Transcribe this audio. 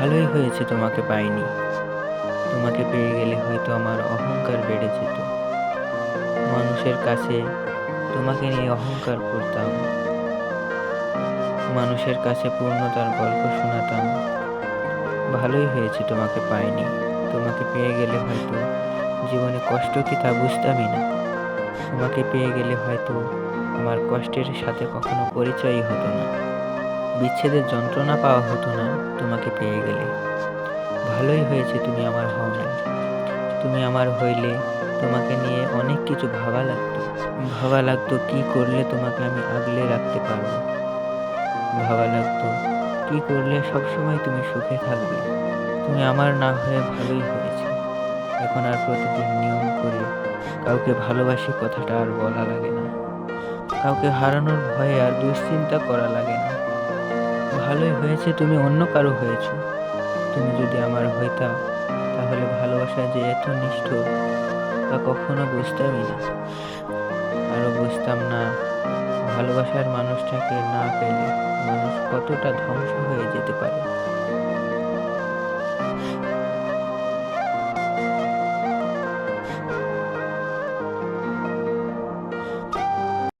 ভালোই হয়েছে তোমাকে পাইনি। তোমাকে পেয়ে গেলে হয়তো আমার অহংকার বেড়ে যেত। মানুষের কাছে তোমাকে নিয়ে অহংকার করতাম। মানুষের কাছে পূর্ণতার গল্প শোনাতাম। ভালোই হয়েছে তোমাকে পাইনি। তোমাকে পেয়ে গেলে হয়তো জীবনে কষ্ট কি তা বুঝতামই না। তোমাকে পেয়ে গেলে হয়তো আমার কষ্টের সাথে কখনো পরিচয়ই হতো না। বিচ্ছেদের যন্ত্রণা পাওয়া হতো না তোমাকে পেয়ে গেলে। ভালোই হয়েছে তুমি আমার হও নাই। তুমি আমার হইলে তোমাকে নিয়ে অনেক কিছু ভাবা লাগতো কি করলে তোমাকে আমি আগলে রাখতে পারবো। ভাবা লাগতো কি করলে সবসময় তুমি সুখে থাকবে। তুমি আমার না হয়ে ভালোই হয়েছে। এখন আর প্রতিদিন নিয়ম করে কাউকে ভালোবাসি কথাটা আর বলা লাগে না। কাউকে হারানোর ভয়ে আর দুশ্চিন্তা করা লাগে না। ভালোই হয়েছে তুমি অন্য কারো হয়েছো। তুমি যদি আমার হইতা তাহলে ভালোবাসা যে এত নিষ্ঠুর তা কখনো বুঝতামই না। আরো বুঝতাম না ভালোবাসার মানুষটাকে না পেলে মানুষ কতটা ধ্বংস হয়ে যেতে পারে।